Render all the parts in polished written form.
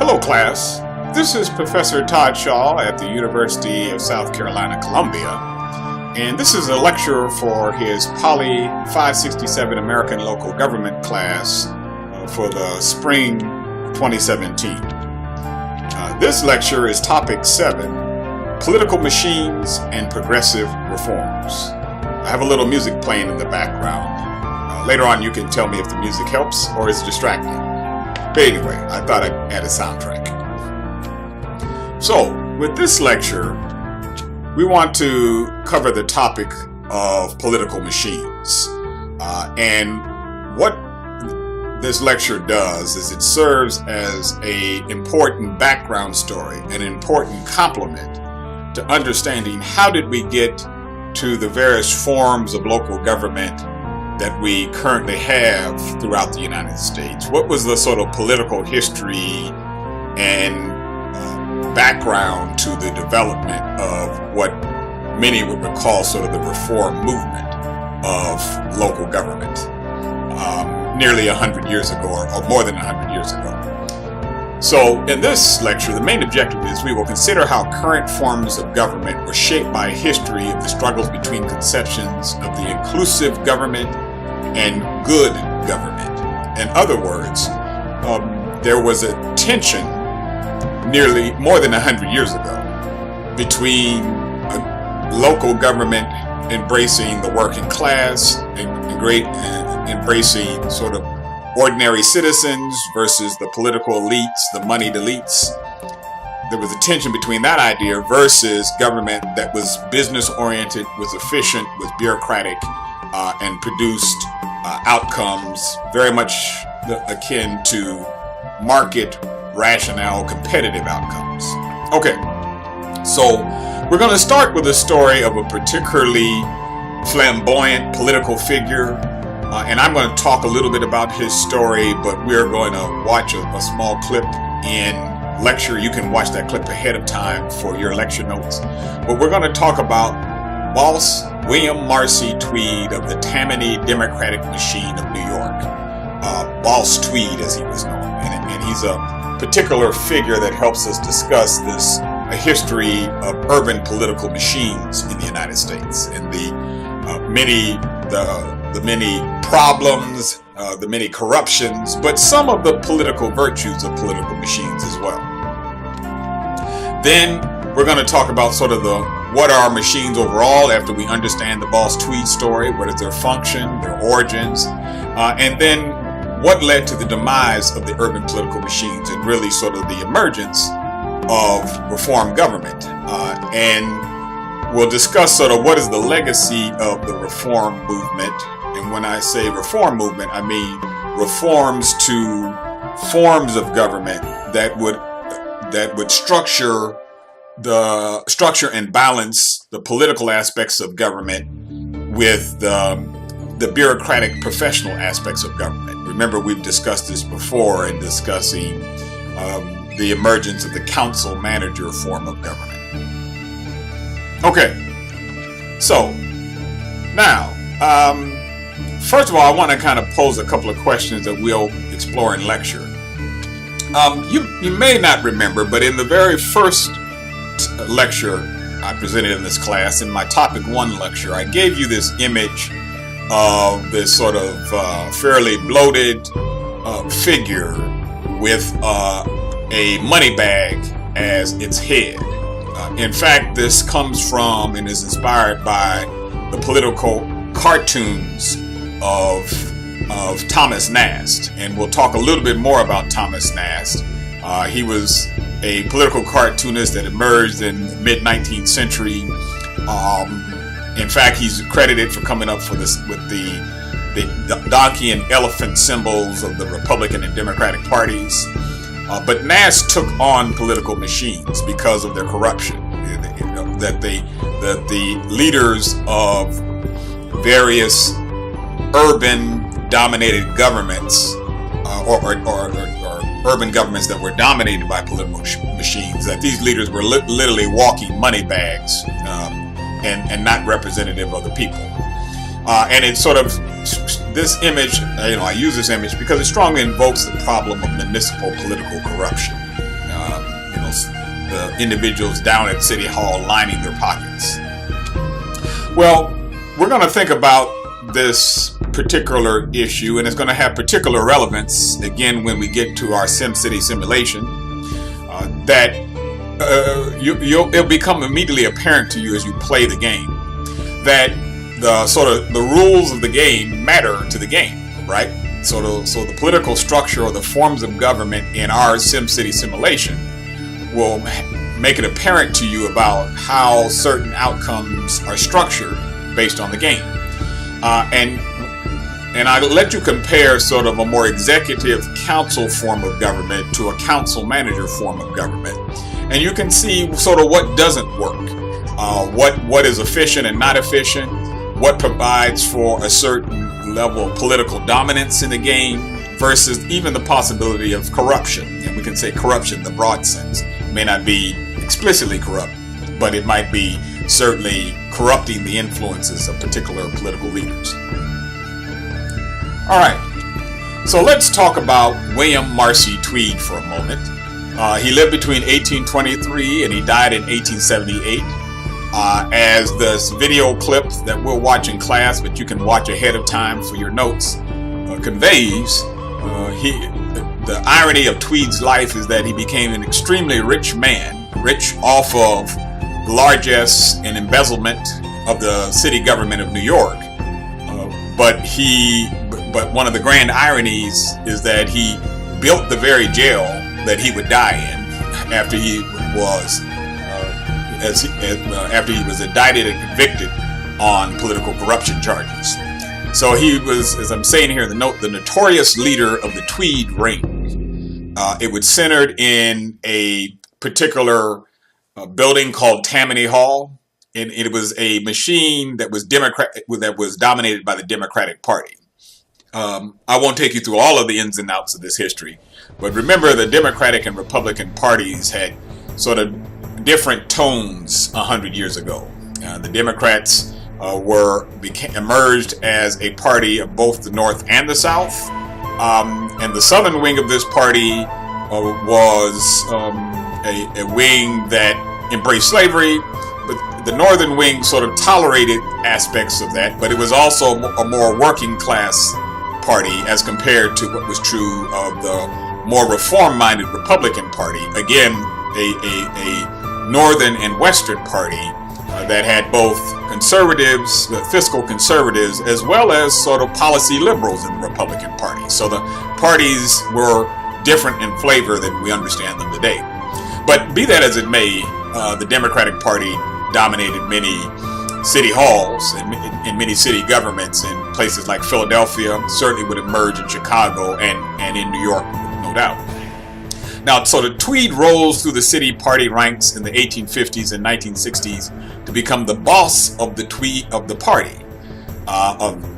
Hello class, this is Professor Todd Shaw at the University of South Carolina, Columbia, and this is a lecture for his POLI 567 American Local Government class for the spring 2017. This lecture is topic 7, Political Machines and Progressive Reforms. I have a little music playing in the background. Later on you can tell me if the music helps or is distracting. But anyway, I thought I'd add a soundtrack. So, with this lecture, we want to cover the topic of political machines. And what this lecture does is it serves as an important background story, an important complement to understanding how did we get to the various forms of local government that we currently have throughout the United States. What was the sort of political history and background to the development of what many would recall sort of the reform movement of local government nearly 100 years ago or more than 100 years ago. So in this lecture, the main objective is we will consider how current forms of government were shaped by a history of the struggles between conceptions of the inclusive government and good government. In other words, there was a tension nearly more than 100 years ago between local government embracing the working class and embracing sort of ordinary citizens versus the political elites, the moneyed elites. There was a tension between that idea versus government that was business oriented, was efficient, was bureaucratic, and produced outcomes very much akin to market rationale competitive outcomes. Okay, so we're going to start with a story of a particularly flamboyant political figure, and I'm going to talk a little bit about his story, but we're going to watch a small clip in lecture. You can watch that clip ahead of time for your lecture notes. But we're going to talk about Boss William Marcy Tweed of the Tammany Democratic Machine of New York. Boss Tweed, as he was known. And he's a particular figure that helps us discuss a history of urban political machines in the United States and the many problems, the many corruptions, but some of the political virtues of political machines as well. Then we're going to talk about sort of what are machines overall after we understand the Boss Tweed story, what is their function, their origins, and then what led to the demise of the urban political machines and really sort of the emergence of reform government. And we'll discuss sort of what is the legacy of the reform movement. And when I say reform movement, I mean reforms to forms of government that would structure and balance the political aspects of government with the bureaucratic professional aspects of government. Remember, we've discussed this before in discussing the emergence of the council manager form of government. Okay, so now, first of all, I want to kind of pose a couple of questions that we'll explore in lecture. You may not remember, but in the very first lecture I presented in this class, in my topic 1 lecture, I gave you this image of this sort of fairly bloated figure with a money bag as its head. In fact, this comes from and is inspired by the political cartoons of Thomas Nast, and we'll talk a little bit more about Thomas Nast. He was a political cartoonist that emerged in the mid-19th century. In fact, he's credited for coming up with the donkey and elephant symbols of the Republican and Democratic parties. But Nast took on political machines because of their corruption. That the leaders of various urban-dominated governments, or urban governments that were dominated by political machines, that these leaders were literally walking money bags and not representative of the people. And it's sort of this image, I use this image because it strongly invokes the problem of municipal political corruption. the individuals down at City Hall lining their pockets. Well, we're going to think about this particular issue, and it's going to have particular relevance again when we get to our SimCity simulation. It'll become immediately apparent to you as you play the game that the rules of the game matter to the game, right? So the political structure or the forms of government in our SimCity simulation will make it apparent to you about how certain outcomes are structured based on the game. And I let you compare sort of a more executive council form of government to a council manager form of government. And you can see sort of what doesn't work, what is efficient and not efficient, what provides for a certain level of political dominance in the game versus even the possibility of corruption. And we can say corruption in the broad sense. It may not be explicitly corrupt, but it might be certainly corrupting the influences of particular political leaders. All right, so let's talk about William Marcy Tweed for a moment. He lived between 1823 and he died in 1878. As this video clip that we'll watch in class, but you can watch ahead of time for your notes, conveys, the irony of Tweed's life is that he became an extremely rich man, rich off of largesse and embezzlement of the city government of New York. But one of the grand ironies is that he built the very jail that he would die in after he was indicted and convicted on political corruption charges. So he was, as I'm saying here in the note, the notorious leader of the Tweed ring. It was centered in a particular building called Tammany Hall, and it was a machine that was dominated by the Democratic Party. I won't take you through all of the ins and outs of this history, but remember the Democratic and Republican parties had sort of different tones 100 years ago. The Democrats emerged as a party of both the North and the South, and the Southern wing of this party was a wing that embraced slavery, but the Northern wing sort of tolerated aspects of that, but it was also a more working class party as compared to what was true of the more reform-minded Republican Party. Again, a Northern and Western party that had both conservatives, the fiscal conservatives, as well as sort of policy liberals in the Republican Party. So the parties were different in flavor than we understand them today. But be that as it may, the Democratic Party dominated many city halls and many city governments in places like Philadelphia, certainly would emerge in Chicago and in New York, no doubt. Now, so the Tweed rose through the city party ranks in the 1850s and 1960s to become the boss of the party,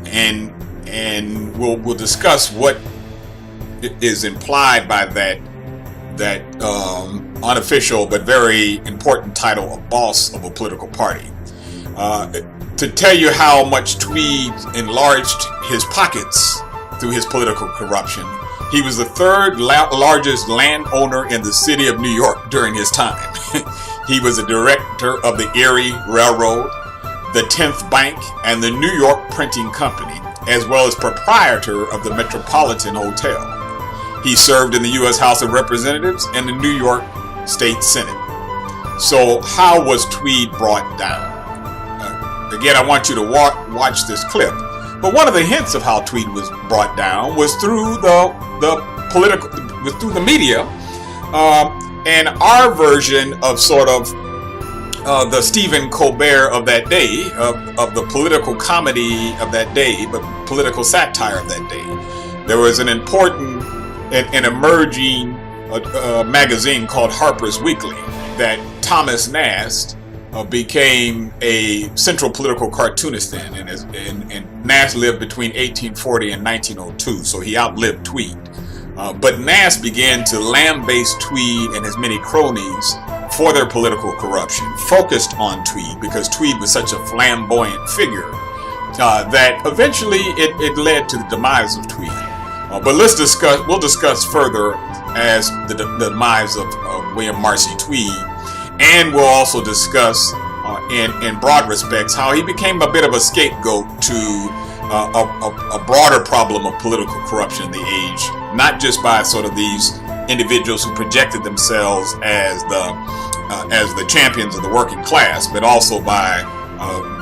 and we'll discuss what is implied by that unofficial but very important title of boss of a political party. To tell you how much Tweed enlarged his pockets through his political corruption, he was the third largest landowner in the city of New York during his time. He was a director of the Erie Railroad, the 10th Bank, and the New York Printing Company, as well as proprietor of the Metropolitan Hotel. He served in the U.S. House of Representatives and the New York State Senate. So how was Tweed brought down? Again, I want you to watch this clip. But one of the hints of how Tweed was brought down was through through the media, and our version of sort of the Stephen Colbert of that day, of the political comedy of that day, but political satire of that day. There was an important and emerging magazine called Harper's Weekly that Thomas Nast became a central political cartoonist in, and Nast lived between 1840 and 1902, so he outlived Tweed. But Nast began to lambaste Tweed and his many cronies for their political corruption, focused on Tweed because Tweed was such a flamboyant figure that eventually it led to the demise of Tweed. But we'll discuss further as the demise of William Marcy Tweed, and we'll also discuss in broad respects how he became a bit of a scapegoat to a broader problem of political corruption in the age, not just by sort of these individuals who projected themselves as the champions of the working class, but also by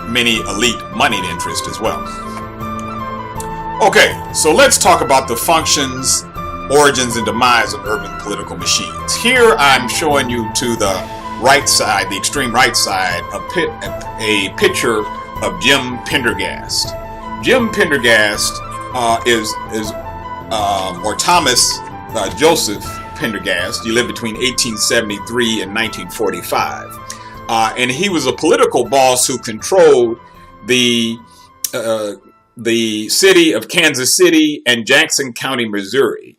many elite moneyed interests as well. Okay, so let's talk about the functions, origins, and demise of urban political machines. Here I'm showing you to the right side, the extreme right side, a picture of Jim Pendergast. Jim Pendergast or Thomas Joseph Pendergast. He lived between 1873 and 1945. And he was a political boss who controlled the city of Kansas City and Jackson County, Missouri.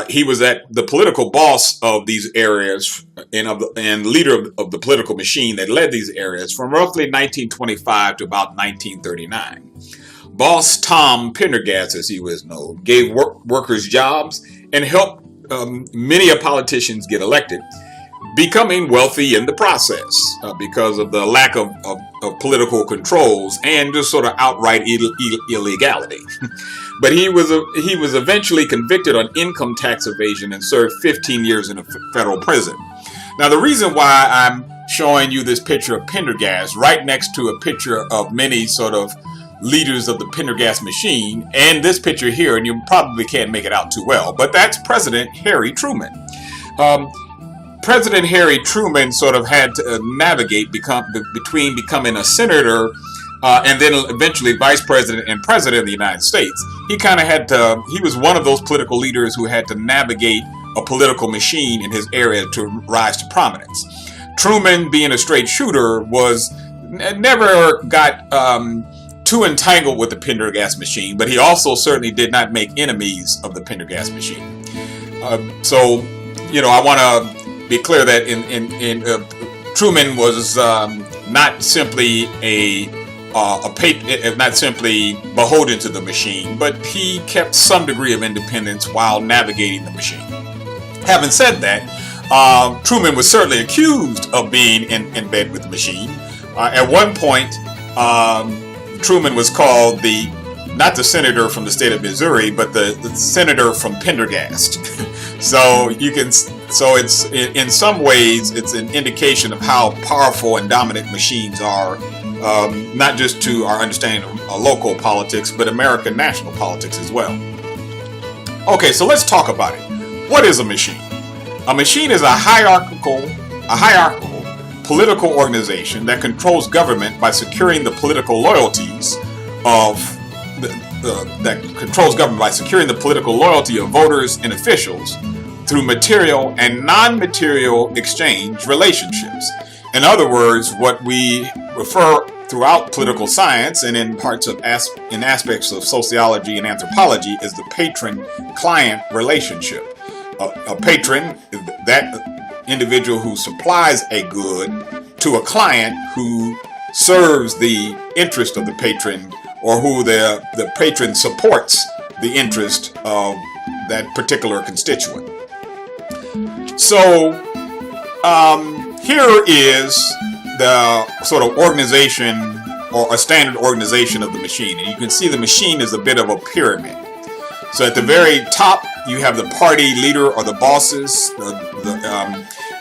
He was the political boss of these areas and leader of the political machine that led these areas from roughly 1925 to about 1939. Boss Tom Pendergast, as he was known, gave workers jobs and helped many politicians get elected, becoming wealthy in the process because of the lack of political controls and just sort of outright illegality. But he was eventually convicted on income tax evasion and served 15 years in a federal prison. Now, the reason why I'm showing you this picture of Pendergast right next to a picture of many sort of leaders of the Pendergast machine, and this picture here, and you probably can't make it out too well, but that's President Harry Truman. President Harry Truman sort of had to navigate between becoming a senator and then eventually vice president and president of the United States. He was one of those political leaders who had to navigate a political machine in his area to rise to prominence. Truman, being a straight shooter, never got too entangled with the Pendergast machine, but he also certainly did not make enemies of the Pendergast machine. So, I want to be clear that Truman was not simply not simply beholden to the machine, but he kept some degree of independence while navigating the machine. Having said that, Truman was certainly accused of being in bed with the machine. At one point, Truman was called not the senator from the state of Missouri, but the senator from Pendergast. So it's in some ways it's an indication of how powerful and dominant machines are, not just to our understanding of local politics, but American national politics as well. Okay, so let's talk about it. What is a machine? A machine is a hierarchical political organization that controls government by securing the political loyalties of voters and officials through material and non-material exchange relationships. In other words, what we refer throughout political science and in aspects of sociology and anthropology is the patron-client relationship. A patron is that individual who supplies a good to a client who serves the interest of the patron, or who the patron supports the interest of that particular constituent. So here is the sort of organization or a standard organization of the machine. And you can see the machine is a bit of a pyramid. So at the very top, you have the party leader or the bosses.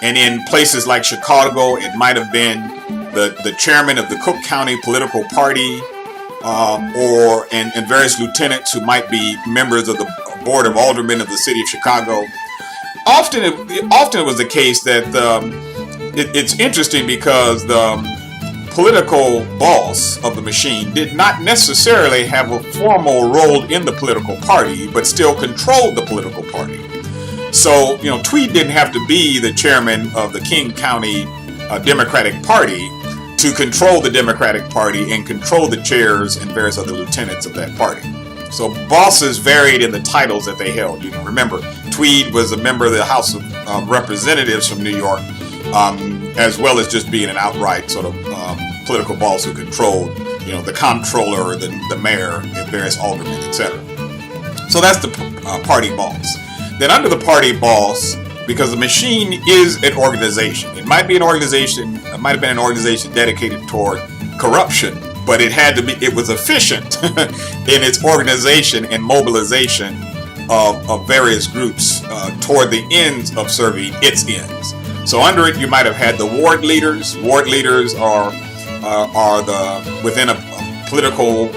And in places like Chicago, it might have been the chairman of the Cook County political party, and various lieutenants who might be members of the board of aldermen of the city of Chicago. Often it was the case that it's interesting because the political boss of the machine did not necessarily have a formal role in the political party, but still controlled the political party. So, Tweed didn't have to be the chairman of the King County Democratic Party to control the Democratic Party and control the chairs and various other lieutenants of that party. So bosses varied in the titles that they held. Remember, Tweed was a member of the House of Representatives from New York, as well as just being an outright sort of political boss who controlled, the comptroller, the mayor, and various aldermen, etc. So that's the party boss. Then under the party boss, because the machine is an organization. It might be an organization, it might have been an organization dedicated toward corruption, but it was efficient in its organization and mobilization of various groups toward the ends of serving its ends. So under it, you might have had the ward leaders. Ward leaders are within a political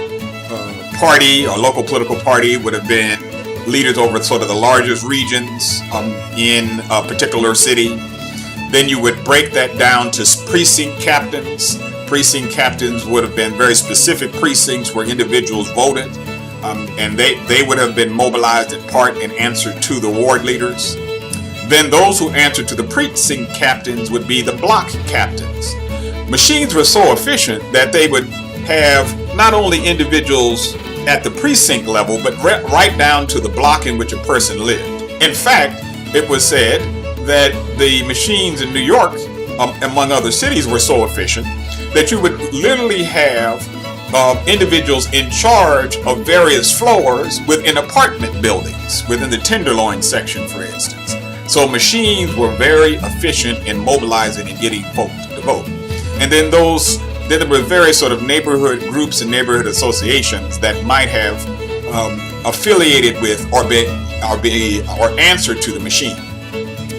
party or local political party would have been leaders over sort of the largest regions in a particular city. Then you would break that down to precinct captains. Precinct captains would have been very specific precincts where individuals voted, and they would have been mobilized in part and answered to the ward leaders. Then those who answered to the precinct captains would be the block captains. Machines were so efficient that they would have not only individuals at the precinct level, but right down to the block in which a person lived. In fact, it was said that the machines in New York, among other cities, were so efficient that you would literally have individuals in charge of various floors within apartment buildings, within the Tenderloin section, for instance. So machines were very efficient in mobilizing and getting folks to vote. And then there were various sort of neighborhood groups and neighborhood associations that might have affiliated with or answered to the machine.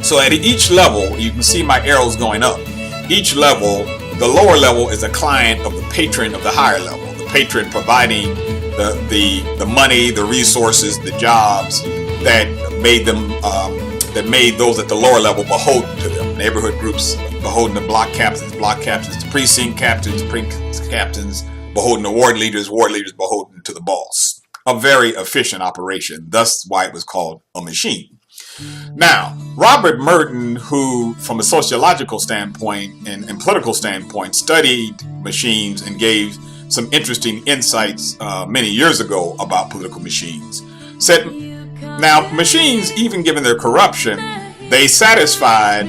So at each level, you can see my arrows going up. Each level, the lower level is a client of the patron of the higher level. The patron providing the money, the resources, the jobs that made them made those at the lower level beholden to them. Neighborhood groups beholden to block captains to precinct captains beholden to ward leaders beholden to the boss. A very efficient operation, thus why it was called a machine. Now, Robert Merton, who from a sociological standpoint and political standpoint studied machines and gave some interesting insights many years ago about political machines, said, now machines, even given their corruption, they satisfied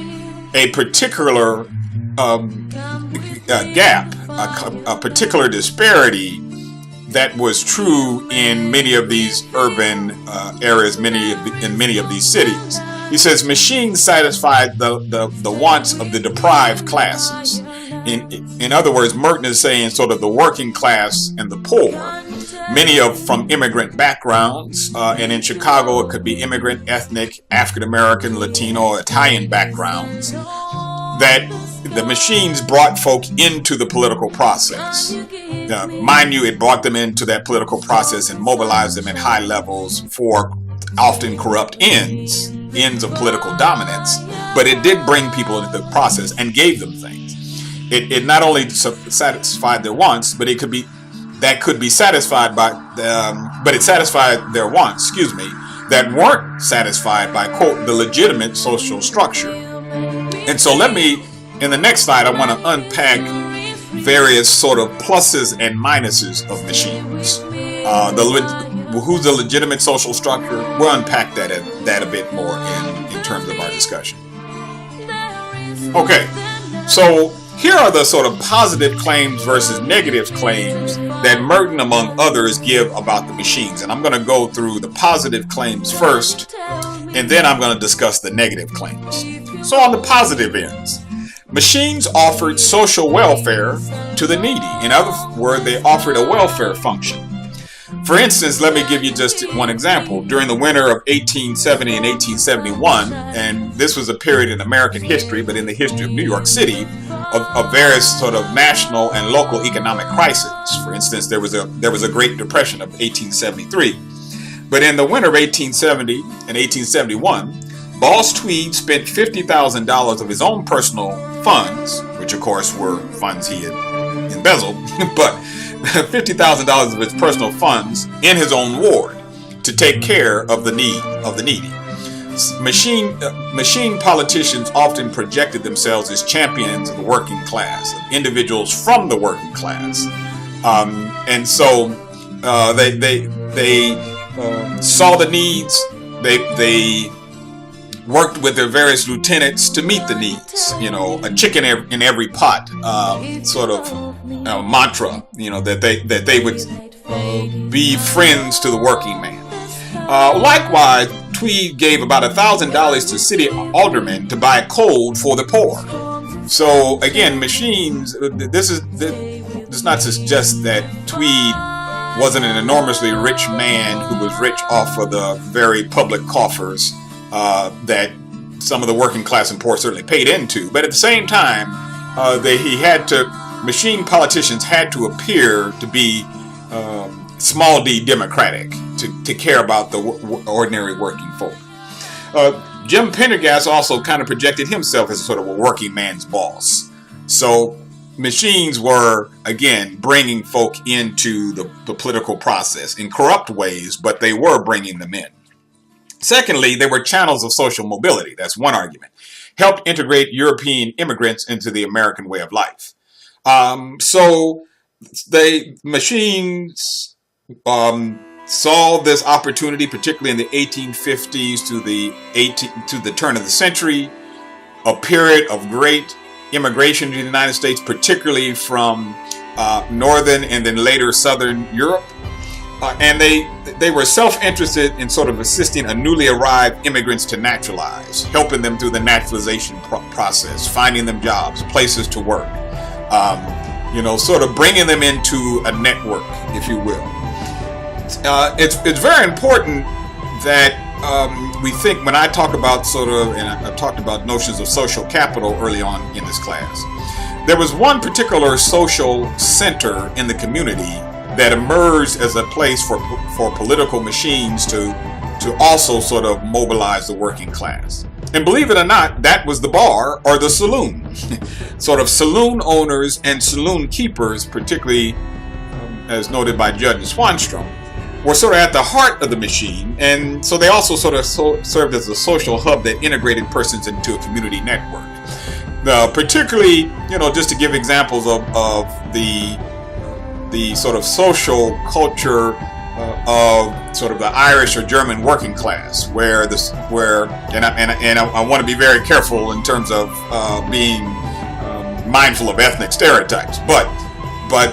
a particular gap, a particular disparity that was true in many of these urban areas, in many of these cities. He says machines satisfied the wants of the deprived classes. In other words, Merton is saying sort of the working class and the poor, many from immigrant backgrounds, and in Chicago it could be immigrant, ethnic, African American, Latino, Italian backgrounds, that the machines brought folk into the political process. Mind you, it brought them into that political process and mobilized them at high levels for often corrupt ends of political dominance, but it did bring people into the process and gave them things. It not only satisfied their wants, but it could be satisfied by, but it satisfied their wants, that weren't satisfied by, quote, the legitimate social structure. And so in the next slide, I want to unpack various sort of pluses and minuses of machines. Who's the legitimate social structure? We'll unpack that a bit more in terms of our discussion. Okay, so here are the sort of positive claims versus negative claims that Merton, among others, give about the machines. And I'm going to go through the positive claims first, and then I'm going to discuss the negative claims. So on the positive ends, machines offered social welfare to the needy. In other words, they offered a welfare function. For instance, let me give you just one example. During the winter of 1870 and 1871, and this was a period in American history, but in the history of New York City, of various sort of national and local economic crises. For instance, there was a Great Depression of 1873. But in the winter of 1870 and 1871, Boss Tweed spent $50,000 of his own personal funds, which of course were funds he had embezzled, but $50,000 of his personal funds in his own ward to take care of the needy. Machine politicians often projected themselves as champions of the working class, of individuals from the working class, and so they saw the needs. They worked with their various lieutenants to meet the needs. A chicken in every pot sort of mantra. That they would be friends to the working man. Likewise, Tweed gave about $1,000 to city aldermen to buy code for the poor. So again, machines, this does not suggest that Tweed wasn't an enormously rich man who was rich off of the very public coffers that some of the working class and poor certainly paid into. But at the same time, machine politicians had to appear to be small d democratic, to care about the ordinary working folk. Jim Pendergast also kind of projected himself as sort of a working man's boss. So machines were, again, bringing folk into the political process in corrupt ways, but they were bringing them in. Secondly, they were channels of social mobility. That's one argument. Helped integrate European immigrants into the American way of life. So machines saw this opportunity, particularly in the 1850s to the turn of the century, a period of great immigration to the United States, particularly from northern and then later southern Europe. And they were self-interested in sort of assisting a newly arrived immigrants to naturalize, helping them through the naturalization process, finding them jobs, places to work, sort of bringing them into a network, if you will. It's very important that we think, when I talk about and I talked about notions of social capital early on in this class, there was one particular social center in the community that emerged as a place for political machines to also sort of mobilize the working class. And believe it or not, that was the bar or the saloon. Sort of saloon owners and saloon keepers, particularly as noted by Judge Swanstrom, were sort of at the heart of the machine, and so they also sort of served as a social hub that integrated persons into a community network. Particularly, just to give examples of the sort of social culture of sort of the Irish or German working class, where I want to be very careful in terms of being mindful of ethnic stereotypes, but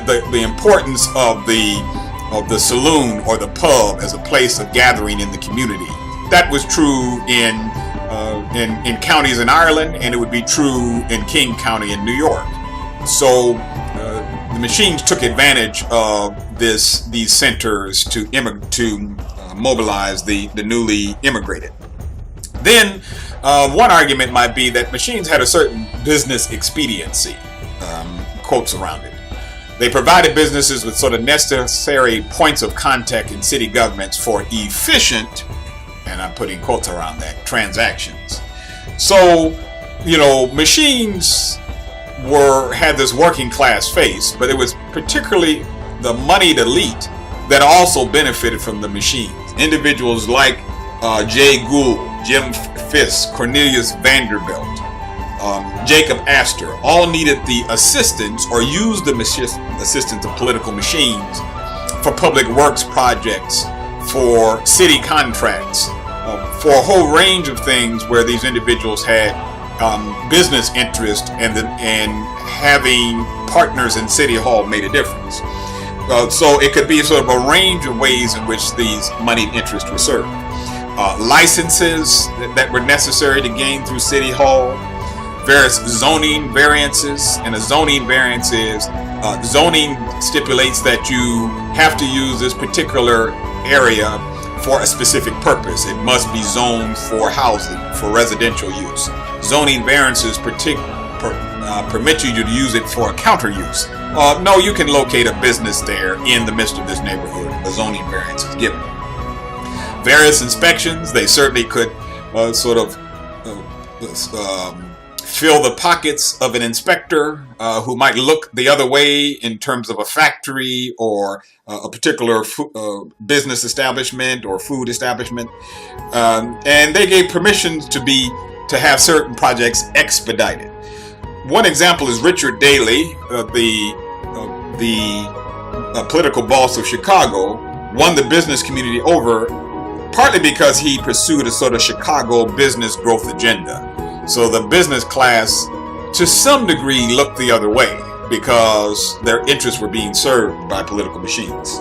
the importance of the saloon or the pub as a place of gathering in the community. That was true in counties in Ireland, and it would be true in King County in New York. So the machines took advantage of these centers to mobilize the newly immigrated. Then one argument might be that machines had a certain business expediency, quotes around it. They provided businesses with sort of necessary points of contact in city governments for efficient, and I'm putting quotes around that, transactions. So, machines had this working class face, but it was particularly the moneyed elite that also benefited from the machines. Individuals like Jay Gould, Jim Fisk, Cornelius Vanderbilt, Jacob Astor, all needed the assistance or used the assistance of political machines for public works projects, for city contracts, for a whole range of things where these individuals had business interest, and having partners in City Hall made a difference. So it could be sort of a range of ways in which these moneyed interests were served. Licenses that were necessary to gain through City Hall, various zoning variances, and a zoning variance is zoning stipulates that you have to use this particular area for a specific purpose. It must be zoned for housing, for residential use. Zoning variances permit you to use it for a counter use. No, you can locate a business there in the midst of this neighborhood. The zoning variance is given. Various inspections, they certainly could fill the pockets of an inspector who might look the other way in terms of a factory or a particular business establishment or food establishment. And they gave permissions to have certain projects expedited. One example is Richard Daley, the political boss of Chicago, won the business community over partly because he pursued a sort of Chicago business growth agenda. So the business class, to some degree, looked the other way because their interests were being served by political machines.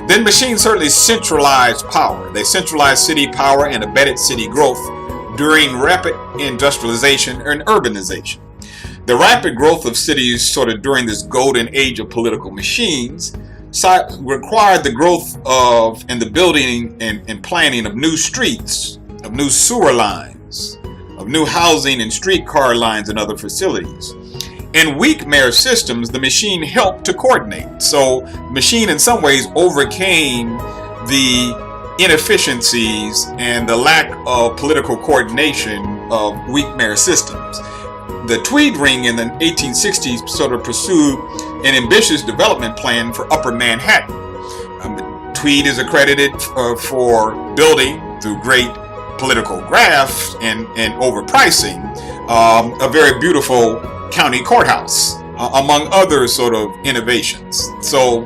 Then machines certainly centralized power. They centralized city power and abetted city growth during rapid industrialization and urbanization. The rapid growth of cities sort of during this golden age of political machines required the growth of and the building and planning of new streets, of new sewer lines, of new housing and streetcar lines and other facilities. In weak mayor systems, the machine helped to coordinate. So machine in some ways overcame the inefficiencies and the lack of political coordination of weak mayor systems. The Tweed Ring in the 1860s sort of pursued an ambitious development plan for Upper Manhattan. Tweed is accredited for building, through great political graft and overpricing, a very beautiful county courthouse, among other sort of innovations. So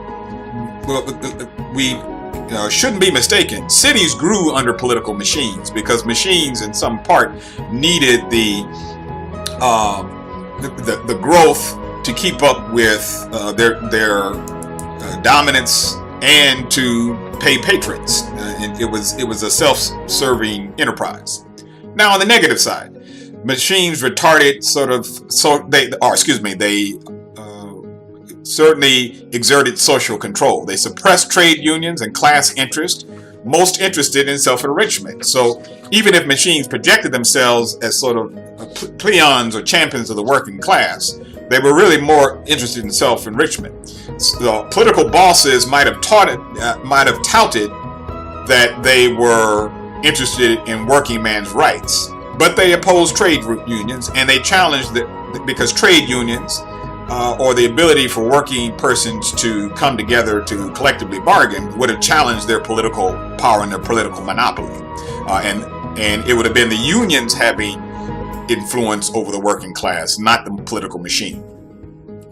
we shouldn't be mistaken. Cities grew under political machines because machines in some part needed the growth to keep up with their dominance and to pay patrons. It was a self-serving enterprise. Now on the negative side, machines retarded they certainly exerted social control. They suppressed trade unions and class interest, most interested in self-enrichment. So even if machines projected themselves as sort of peons or champions of the working class, they were really more interested in self-enrichment. So political bosses might have touted that they were interested in working man's rights, but they opposed trade unions, and they challenged because trade unions or the ability for working persons to come together to collectively bargain would have challenged their political power and their political monopoly, and it would have been the unions having influence over the working class, not the political machine.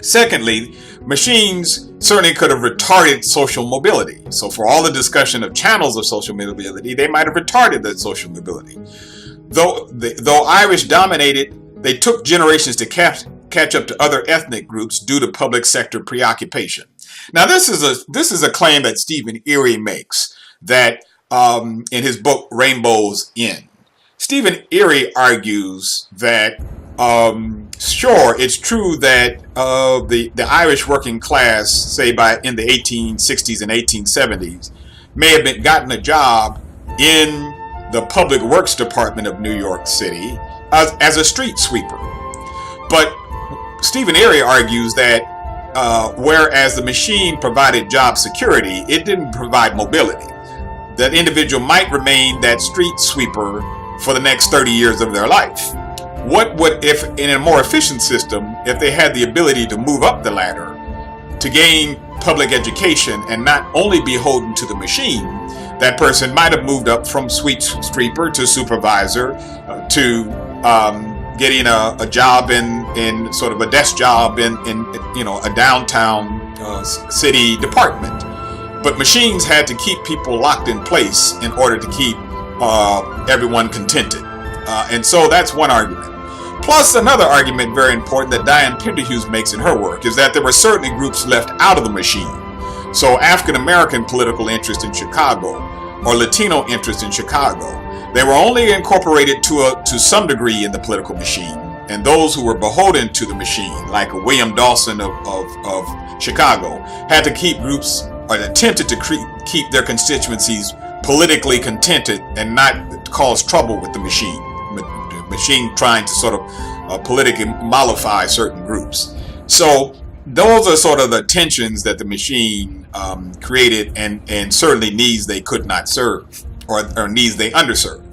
Secondly, machines certainly could have retarded social mobility. So for all the discussion of channels of social mobility, they might have retarded that social mobility. Though Irish dominated, they took generations to catch up to other ethnic groups due to public sector preoccupation. Now this is a claim that Stephen Erie makes, that in his book Rainbow's End. Stephen Erie argues that sure, it's true that the Irish working class, say in the 1860s and 1870s, may have gotten a job in the Public Works Department of New York City as a street sweeper. But Stephen Erie argues that whereas the machine provided job security, it didn't provide mobility. That individual might remain that street sweeper for the next 30 years of their life. What would, if in a more efficient system, if they had the ability to move up the ladder, to gain public education and not only beholden to the machine, that person might have moved up from street sweeper to supervisor to getting a job in sort of a desk job in a downtown city department. But machines had to keep people locked in place in order to keep everyone contented. And so that's one argument. Plus another argument, very important, that Diane Penderhughes makes in her work, is that there were certainly groups left out of the machine. So African American political interest in Chicago, or Latino interest in Chicago, they were only incorporated to some degree in the political machine. And those who were beholden to the machine, like William Dawson of Chicago, had to keep groups, or attempted to keep their constituencies politically contented and not cause trouble with the machine. The machine trying to sort of politically mollify certain groups. So those are sort of the tensions that the machine created, and certainly needs they could not serve, or needs they underserved.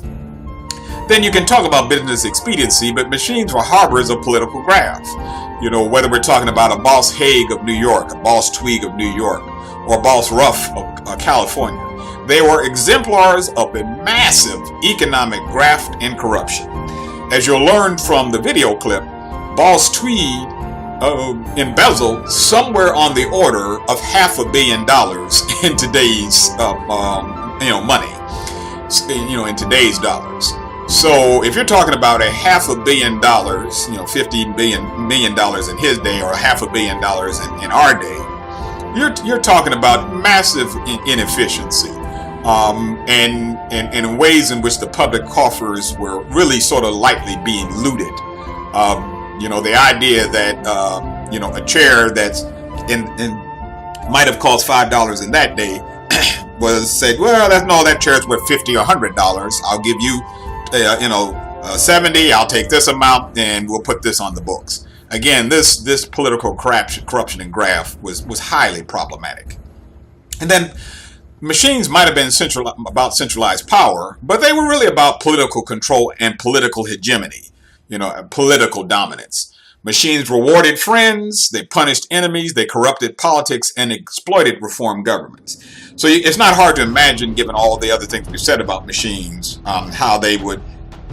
Then you can talk about business expediency, but machines were harbors of political graft. You know, whether we're talking about a Boss Haig of New York, a Boss Tweed of New York, or Boss Ruff of California. They were exemplars of a massive economic graft and corruption. As you'll learn from the video clip, Boss Tweed embezzled somewhere on the order of $500 million in today's money, in today's dollars. So if you're talking about $500 million, $50 million in his day, or $500 million in our day, you're talking about massive inefficiency, and ways in which the public coffers were really sort of lightly being looted. The idea that a chair that's in might have cost $5 in that day was said, well, that chair's worth $50 or $100. I'll give you, 70. I'll take this amount, and we'll put this on the books. Again, this political corruption and graft was highly problematic. And then machines might have been about centralized power, but they were really about political control and political hegemony, political dominance. Machines rewarded friends, they punished enemies, they corrupted politics, and exploited reform governments. So it's not hard to imagine, given all the other things we've said about machines, how they would,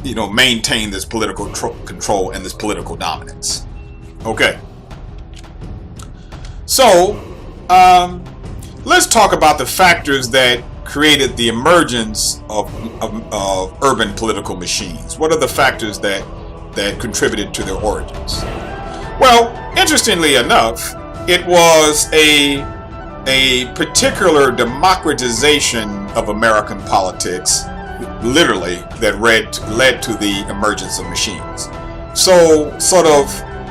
maintain this political control and this political dominance. Okay. So, let's talk about the factors that created the emergence of urban political machines. What are the factors that contributed to their origins? Well, interestingly enough, it was a particular democratization of American politics, literally, that led to the emergence of machines. So, sort of,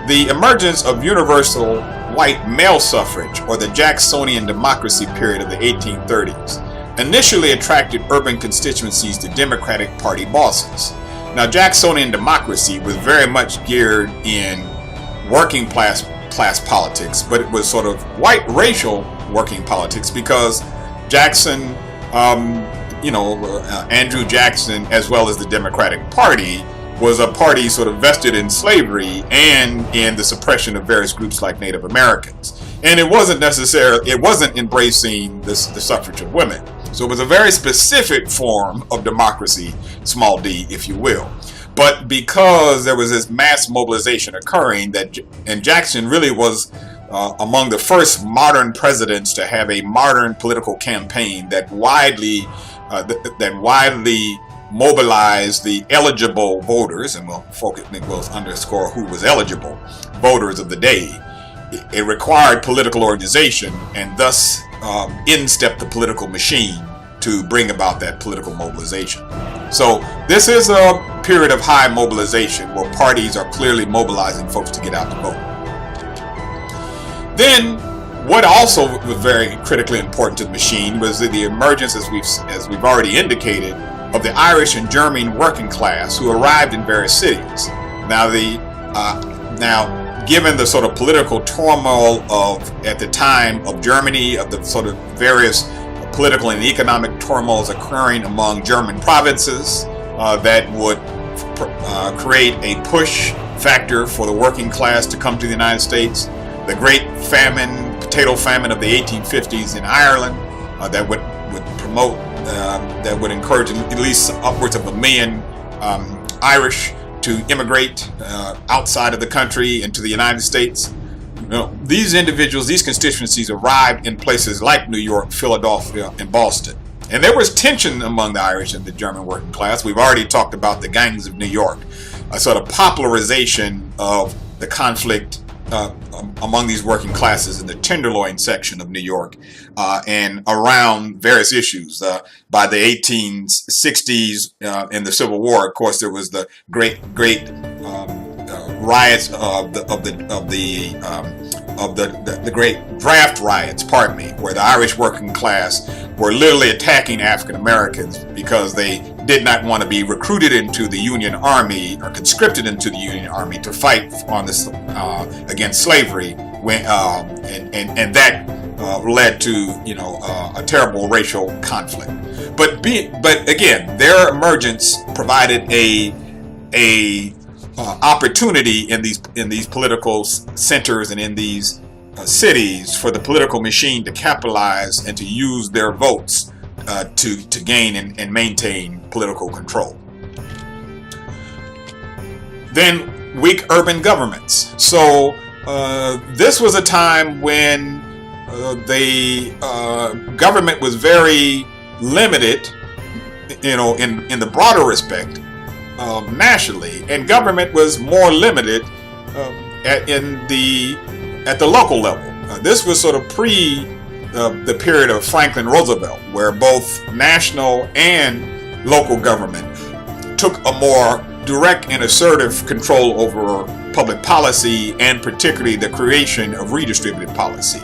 the emergence of universal white male suffrage, or the Jacksonian democracy period of the 1830s, initially attracted urban constituencies to Democratic Party bosses. Now, Jacksonian democracy was very much geared in working class politics, but it was sort of white racial working politics because Jackson, Andrew Jackson, as well as the Democratic Party, was a party sort of vested in slavery and in the suppression of various groups like Native Americans. And it wasn't embracing the suffrage of women. So it was a very specific form of democracy, small d, if you will. But because there was this mass mobilization occurring, and Jackson really was among the first modern presidents to have a modern political campaign that widely mobilized the eligible voters, and we'll underscore who was eligible, voters of the day. It required political organization, and thus in stepped the political machine to bring about that political mobilization. So this is a period of high mobilization where parties are clearly mobilizing folks to get out to vote. Then, what also was very critically important to the machine was the emergence, as we've already indicated, of the Irish and German working class who arrived in various cities. Now, given the sort of political turmoil at the time of Germany, of the sort of various political and economic turmoils occurring among German provinces, that would create a push factor for the working class to come to the United States. The great potato famine of the 1850s in Ireland, that would promote, that would encourage at least upwards of 1 million Irish to immigrate outside of the country into the United States. These individuals, these constituencies arrived in places like New York, Philadelphia, and Boston. And there was tension among the Irish and the German working class. We've already talked about the gangs of New York, a sort of popularization of the conflict among these working classes in the Tenderloin section of New York and around various issues. By the 1860s, in the Civil War, of course, there was the great riots of the great draft riots, where the Irish working class were literally attacking African Americans because they did not want to be recruited into the Union Army or conscripted into the Union Army to fight on this against slavery, and that led to a terrible racial conflict. But again, their emergence provided a opportunity in these political centers and in these cities for the political machine to capitalize and to use their votes to gain and maintain political control. Then weak urban governments. So this was a time when the government was very limited, in the broader respect, nationally, and government was more limited at the local level. This was sort of pre the period of Franklin Roosevelt, where both national and local government took a more direct and assertive control over public policy, and particularly the creation of redistributive policy.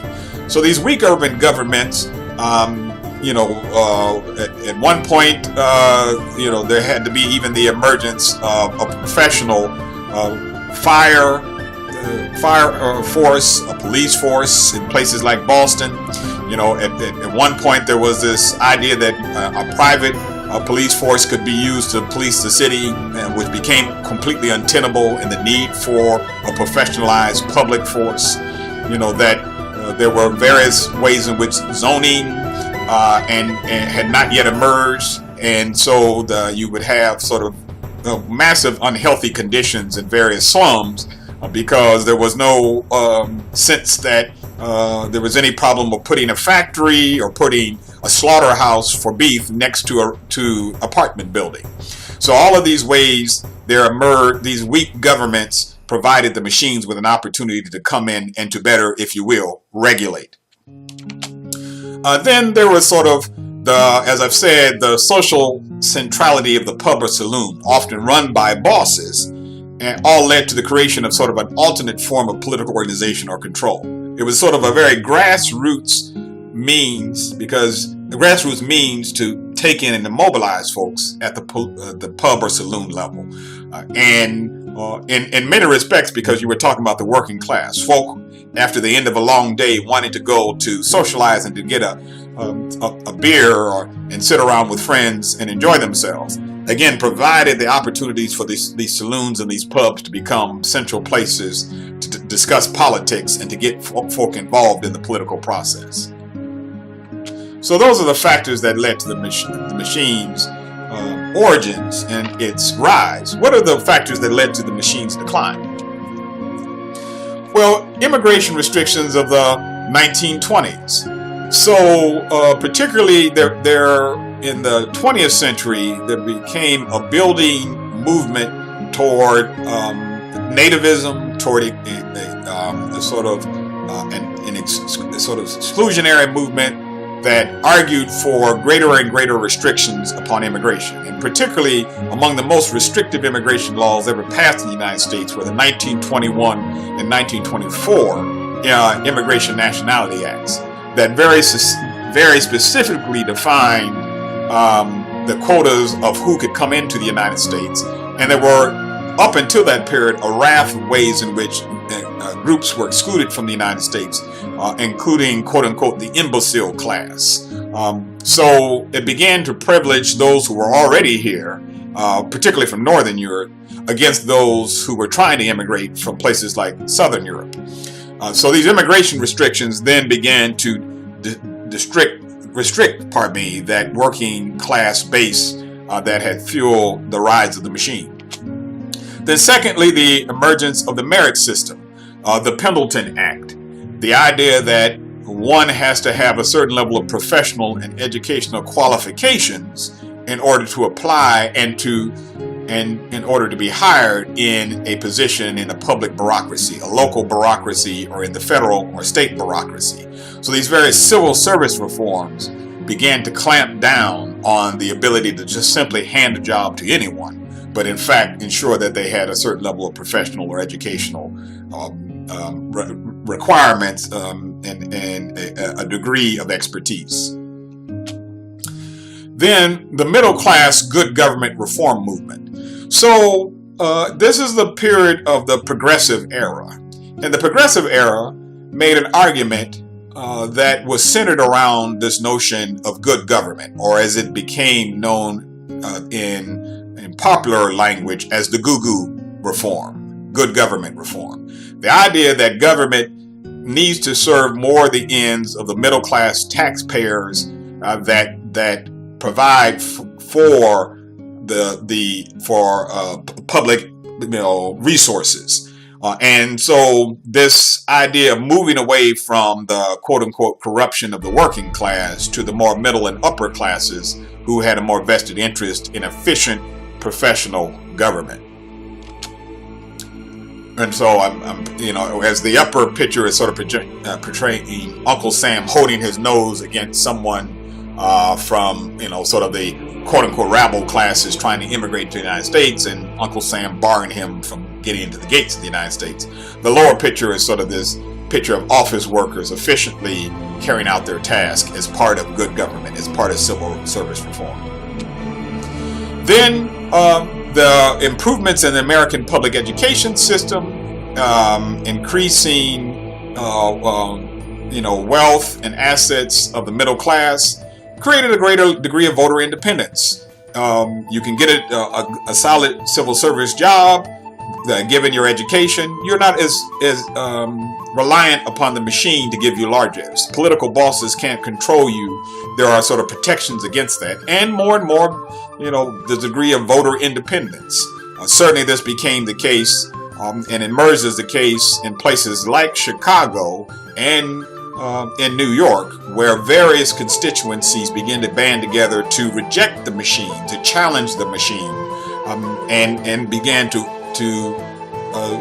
So these weak urban governments, at one point, there had to be even the emergence of a professional fire force, a police force in places like Boston. At one point there was this idea that a private police force could be used to police the city, which became completely untenable, and the need for a professionalized public force. There were various ways in which zoning and had not yet emerged, and so you would have sort of massive unhealthy conditions in various slums because there was no sense that there was any problem of putting a factory or putting a slaughterhouse for beef next to apartment building. So all of these ways there emerged, these weak governments provided the machines with an opportunity to come in and to better, if you will, regulate. Then there was sort of as I've said, the social centrality of the pub or saloon, often run by bosses, and all led to the creation of sort of an alternate form of political organization or control. It was sort of a very grassroots means, because the grassroots means to take in and to mobilize folks at the pub or saloon level. In many respects, because you were talking about the working class, folk after the end of a long day wanting to go to socialize and to get a beer and sit around with friends and enjoy themselves, again provided the opportunities for these saloons and these pubs to become central places to discuss politics and to get folk involved in the political process. So those are the factors that led to the machine's origins and its rise. What are the factors that led to the machine's decline? Well, immigration restrictions of the 1920s. So particularly there in the 20th century, there became a building movement toward nativism, toward a sort of exclusionary movement that argued for greater and greater restrictions upon immigration, and particularly among the most restrictive immigration laws ever passed in the United States were the 1921 and 1924 Immigration Nationality Acts that very specifically defined the quotas of who could come into the United States. And there were, up until that period, a raft of ways in which groups were excluded from the United States, including, quote-unquote, the imbecile class. So it began to privilege those who were already here, particularly from Northern Europe, against those who were trying to immigrate from places like Southern Europe. So these immigration restrictions then began to restrict that working class base that had fueled the rise of the machine. Then secondly, the emergence of the merit system, the Pendleton Act, the idea that one has to have a certain level of professional and educational qualifications in order to apply and in order to be hired in a position in a public bureaucracy, a local bureaucracy, or in the federal or state bureaucracy. So these various civil service reforms began to clamp down on the ability to just simply hand a job to anyone, but in fact ensure that they had a certain level of professional or educational requirements and a degree of expertise. Then the middle class good government reform movement. So this is the period of the progressive era. And the progressive era made an argument that was centered around this notion of good government, or as it became known in popular language as the goo-goo reform, good government reform. The idea that government needs to serve more the ends of the middle class taxpayers that provide for public resources. And so this idea of moving away from the quote-unquote corruption of the working class to the more middle and upper classes who had a more vested interest in efficient professional government. And so as the upper picture is sort of portraying Uncle Sam holding his nose against someone from, sort of the quote-unquote rabble classes trying to immigrate to the United States, and Uncle Sam barring him from getting into the gates of the United States. The lower picture is sort of this picture of office workers efficiently carrying out their task as part of good government, as part of civil service reform. Then the improvements in the American public education system, increasing wealth and assets of the middle class, created a greater degree of voter independence. You can get a solid civil service job, given your education. You're not as reliant upon the machine to give you largesse. Political bosses can't control you. There are sort of protections against that. And more, the degree of voter independence. Certainly this became the case and emerged as the case in places like Chicago and in New York, where various constituencies began to band together to reject the machine, to challenge the machine, and began to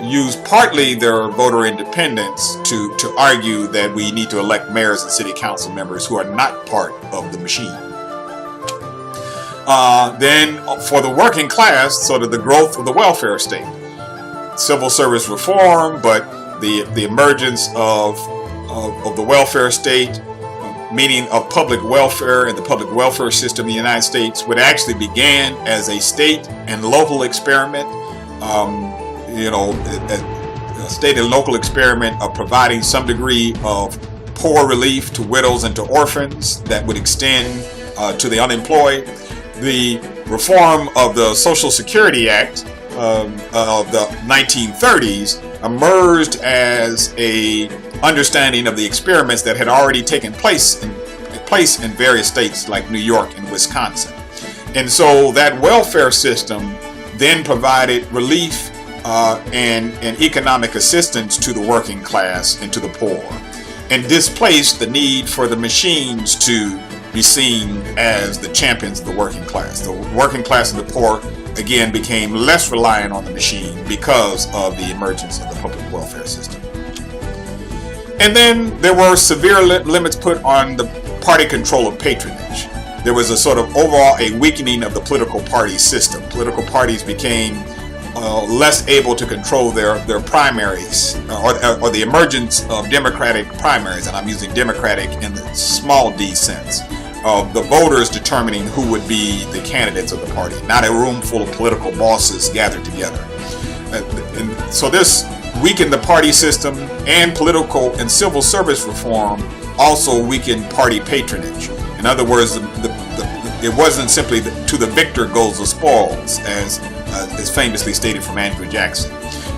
use partly their voter independence to argue that we need to elect mayors and city council members who are not part of the machine. Then for the working class, sort of the growth of the welfare state. Civil service reform, but the emergence of the welfare state, meaning of public welfare and the public welfare system in the United States, which actually began as a state and local experiment, a state and local experiment of providing some degree of poor relief to widows and to orphans that would extend to the unemployed. The reform of the Social Security Act of the 1930s emerged as a understanding of the experiments that had already taken place in various states like New York and Wisconsin. And so that welfare system then provided relief and economic assistance to the working class and to the poor, and displaced the need for the machines to be seen as the champions of the working class. The working class and the poor again became less reliant on the machine because of the emergence of the public welfare system. And then there were severe limits put on the party control of patronage. There was a sort of overall a weakening of the political party system. Political parties became less able to control their primaries, or the emergence of democratic primaries, and I'm using democratic in the small d sense, of the voters determining who would be the candidates of the party, not a room full of political bosses gathered together. And so this weakened the party system, and political and civil service reform also weakened party patronage. In other words, it wasn't simply to the victor goes the spoils, as famously stated from Andrew Jackson.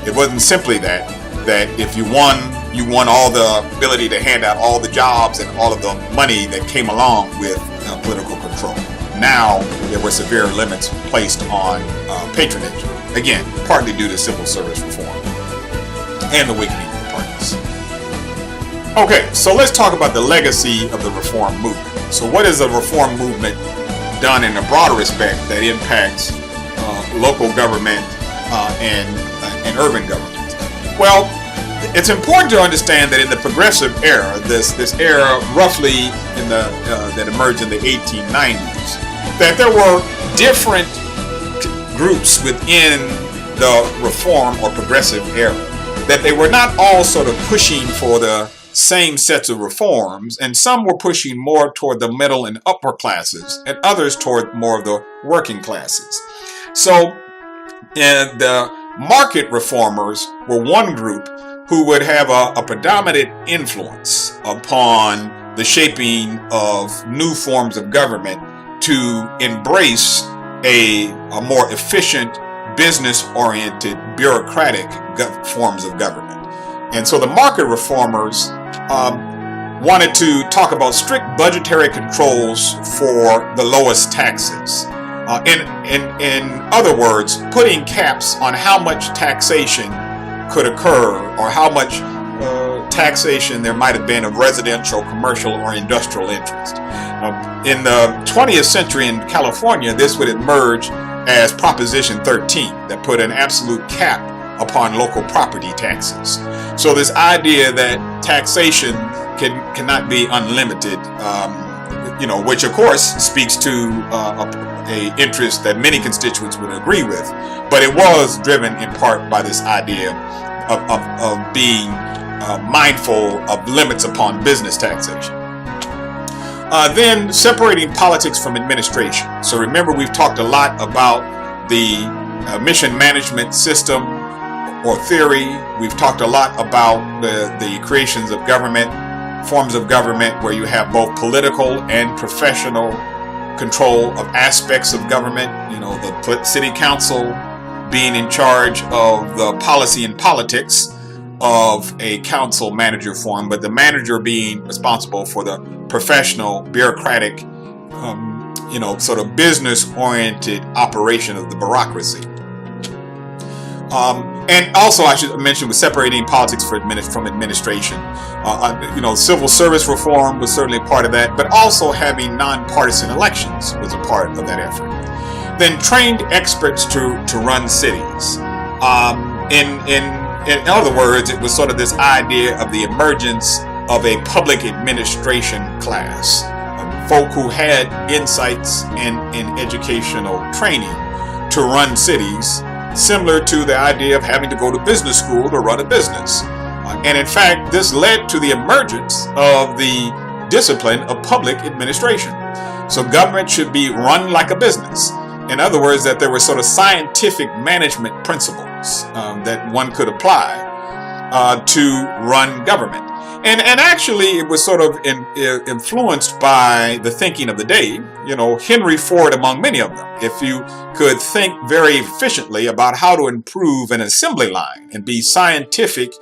It wasn't simply that if you won all the ability to hand out all the jobs and all of the money that came along with political control. Now there were severe limits placed on patronage, again, partly due to civil service reform and the weakening of the parties. Okay, so let's talk about the legacy of the reform movement. So what is the reform movement done in a broader respect that impacts local government and urban government? Well, it's important to understand that in the progressive era, this era roughly that emerged in the 1890s, that there were different groups within the reform or progressive era, that they were not all sort of pushing for the same sets of reforms, and some were pushing more toward the middle and upper classes, and others toward more of the working classes. So the market reformers were one group who would have a predominant influence upon the shaping of new forms of government to embrace a more efficient, business-oriented, bureaucratic forms of government. And so the market reformers wanted to talk about strict budgetary controls for the lowest taxes. In other words, putting caps on how much taxation could occur, or how much taxation there might have been of residential, commercial, or industrial interest. In the 20th century in California, this would emerge as Proposition 13, that put an absolute cap upon local property taxes. So this idea that taxation cannot be unlimited, which of course speaks to a interest that many constituents would agree with, but it was driven in part by this idea of being mindful of limits upon business taxation. Then separating politics from administration. So remember, we've talked a lot about the mission management system or theory. We've talked a lot about the creations of government, forms of government where you have both political and professional control of aspects of government. The city council being in charge of the policy and politics of a council manager form, but the manager being responsible for the professional, bureaucratic, sort of business-oriented operation of the bureaucracy. And also, I should mention, with separating politics from administration, civil service reform was certainly a part of that, but also having nonpartisan elections was a part of that effort. Then trained experts to run cities. In other words, it was sort of this idea of the emergence of a public administration class, folk who had insights and educational training to run cities, similar to the idea of having to go to business school to run a business. And in fact, this led to the emergence of the discipline of public administration. So government should be run like a business. In other words, that there were sort of scientific management principles that one could apply to run government. And actually, it was sort of influenced by the thinking of the day, Henry Ford among many of them. If you could think very efficiently about how to improve an assembly line and be scientific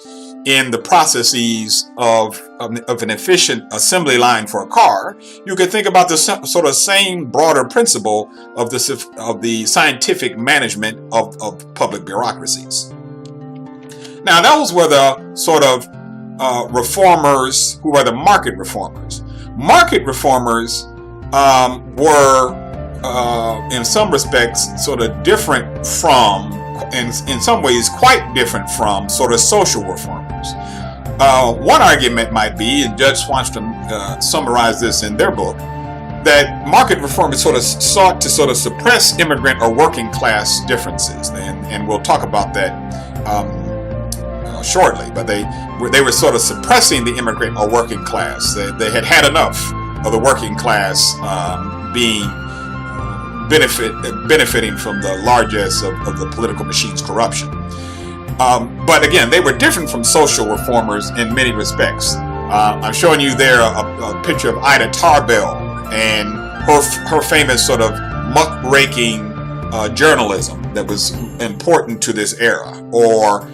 in the processes of an efficient assembly line for a car, you could think about the sort of same broader principle of the scientific management of public bureaucracies. Now, those were the sort of reformers who were the market reformers. Market reformers were, in some respects, sort of different from, in some ways, quite different from sort of social reformers. One argument might be, and Judge Swanstrom summarized this in their book, that market reformers sort of sought to sort of suppress immigrant or working class differences, and we'll talk about that shortly. But they were sort of suppressing the immigrant or working class. They had had enough of the working class being benefiting from the largesse of the political machine's corruption. But again, they were different from social reformers in many respects. I'm showing you there a picture of Ida Tarbell and her famous sort of muckraking journalism that was important to this era, or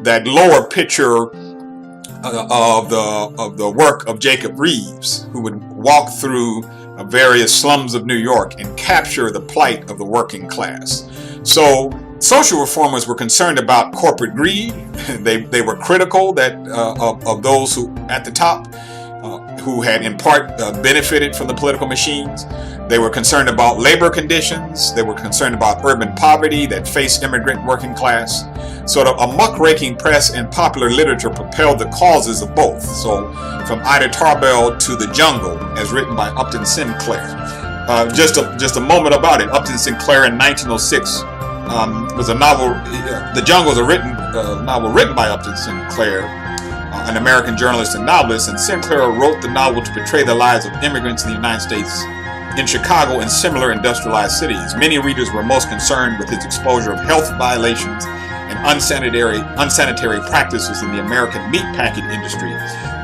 that lower picture of the work of Jacob Reeves, who would walk through various slums of New York and capture the plight of the working class. So social reformers were concerned about corporate greed. They were critical of those who at the top who had in part benefited from the political machines. They were concerned about labor conditions. They were concerned about urban poverty that faced immigrant working class. Sort of a muckraking press and popular literature propelled the causes of both. So from Ida Tarbell to The Jungle, as written by Upton Sinclair. Just a moment about it. Upton Sinclair in 1906 was a novel. The Jungle is a novel written by Upton Sinclair, an American journalist and novelist, and Sinclair wrote the novel to portray the lives of immigrants in the United States, in Chicago and similar industrialized cities. Many readers were most concerned with his exposure of health violations and unsanitary practices in the American meatpacking industry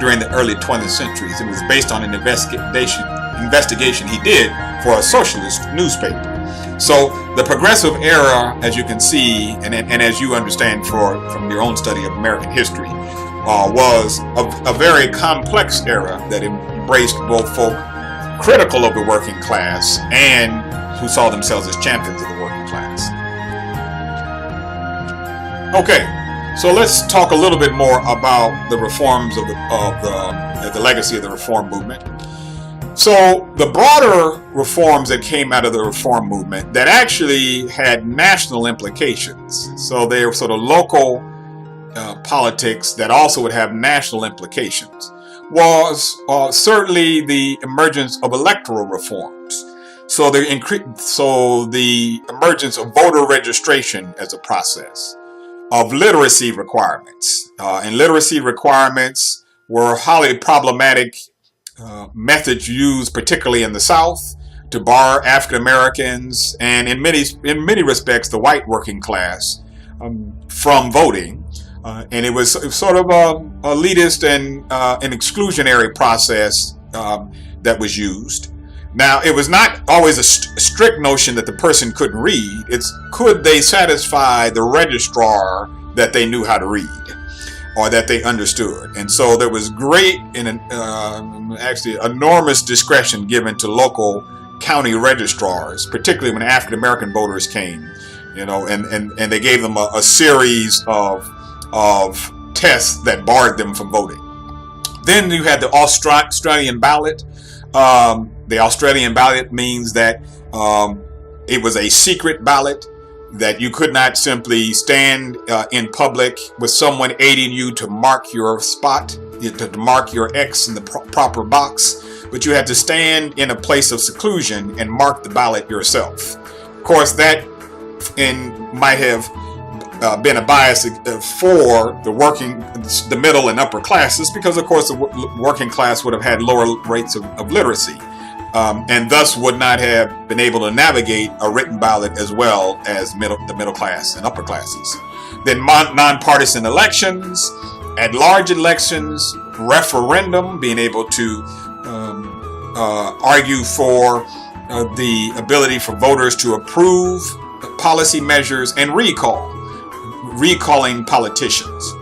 during the early 20th century. It was based on an investigation he did for a socialist newspaper. So the progressive era, as you can see, and as you understand from your own study of American history, was a very complex era that embraced both folk critical of the working class and who saw themselves as champions of the working class. Okay, so let's talk a little bit more about the reforms of the legacy of the reform movement. So the broader reforms that came out of the reform movement that actually had national implications, so they were sort of local politics that also would have national implications, was certainly the emergence of electoral reforms. So the emergence of voter registration as a process, of literacy requirements. And literacy requirements were highly problematic methods used, particularly in the South, to bar African Americans and in many respects the white working class from voting. And it was sort of a elitist and an exclusionary process that was used. Now, it was not always a strict notion that the person couldn't read. It's could they satisfy the registrar that they knew how to read or that they understood. And so there was great and actually enormous discretion given to local county registrars, particularly when African American voters came, and they gave them a series of tests that barred them from voting. Then you had the Australian ballot. The Australian ballot means that it was a secret ballot, that you could not simply stand in public with someone aiding you to mark your spot, to mark your X in the proper box, but you had to stand in a place of seclusion and mark the ballot yourself. Of course, that might have been a bias for the middle and upper classes, because of course the working class would have had lower rates of literacy, and thus would not have been able to navigate a written ballot as well as the middle class and upper classes. Then nonpartisan elections, at-large elections, referendum, being able to argue for the ability for voters to approve policy measures, and recalling politicians.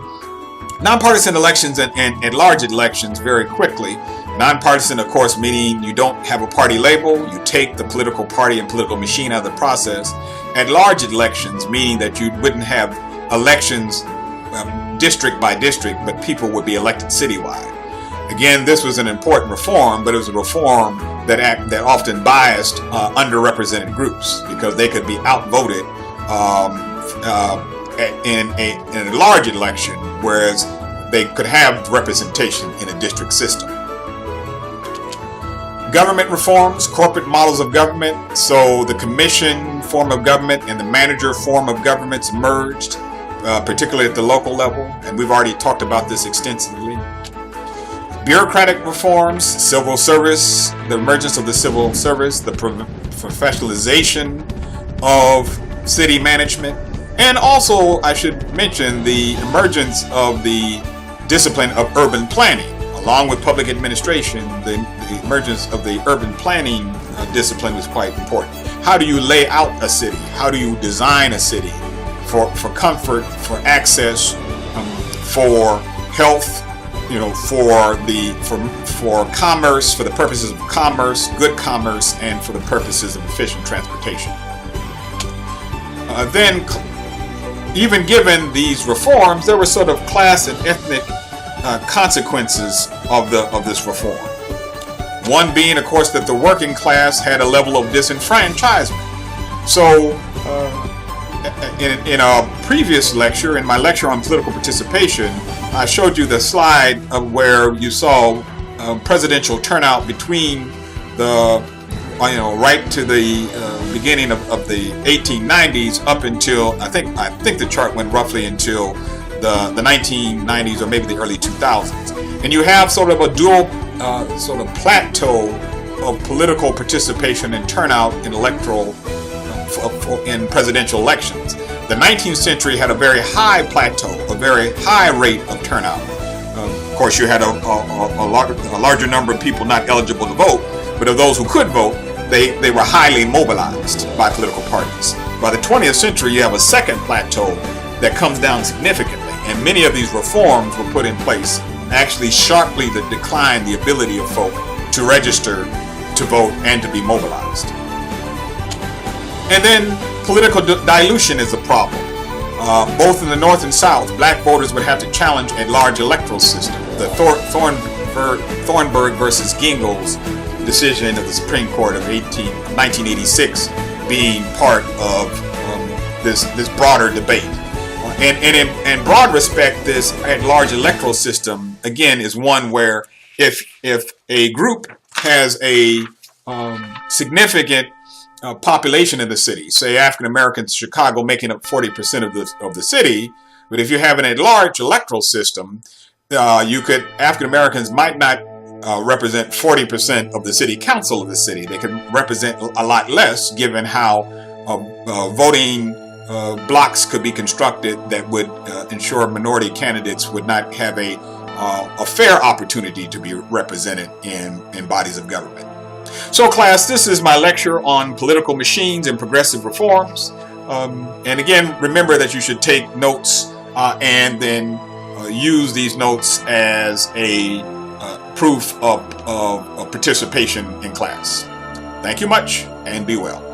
Nonpartisan elections and at-large elections very quickly. Nonpartisan, of course, meaning you don't have a party label, you take the political party and political machine out of the process. At-large elections, meaning that you wouldn't have elections district by district, but people would be elected citywide. Again, this was an important reform, but it was a reform that often biased underrepresented groups, because they could be outvoted in a large election, whereas they could have representation in a district system. Government reforms, corporate models of government. So the commission form of government and the manager form of governments merged, particularly at the local level, and we've already talked about this extensively. Bureaucratic reforms, civil service, the emergence of the civil service, the professionalization of city management, and also I should mention the emergence of the discipline of urban planning. Along with public administration, the emergence of the urban planning discipline was quite important. How do you lay out a city? How do you design a city for comfort, for access, for health, for commerce, for the purposes of commerce, good commerce, and for the purposes of efficient transportation. Then, even given these reforms, there were sort of class and ethnic consequences of this reform. One being, of course, that the working class had a level of disenfranchisement. So, in a previous lecture, in my lecture on political participation, I showed you the slide of where you saw presidential turnout between the, right to the beginning of the 1890s up until I think the chart went roughly until the 1990s or maybe the early 2000s, and you have sort of a dual sort of plateau of political participation and turnout in in presidential elections. The 19th century had a very high plateau, a very high rate of turnout. Of course, you had a larger number of people not eligible to vote, but of those who could vote, they were highly mobilized by political parties. By the 20th century, you have a second plateau that comes down significantly, and many of these reforms were put in place actually sharply to decline the ability of folk to register, to vote, and to be mobilized. And then political dilution is a problem. Both in the North and South, black voters would have to challenge a large electoral system. The Thornburg versus Gingell's decision of the Supreme Court of 1986 being part of this broader debate. And in broad respect, this at-large electoral system, again, is one where if a group has a significant population in the city, say African Americans, Chicago making up 40% of the city, but if you have an at-large electoral system, African Americans might not represent 40% of the city council of the city. They can represent a lot less, given how voting blocks could be constructed that would ensure minority candidates would not have a fair opportunity to be represented in bodies of government. So class, this is my lecture on political machines and progressive reforms. And again, remember that you should take notes and then use these notes as a proof of participation in class. Thank you much, and be well.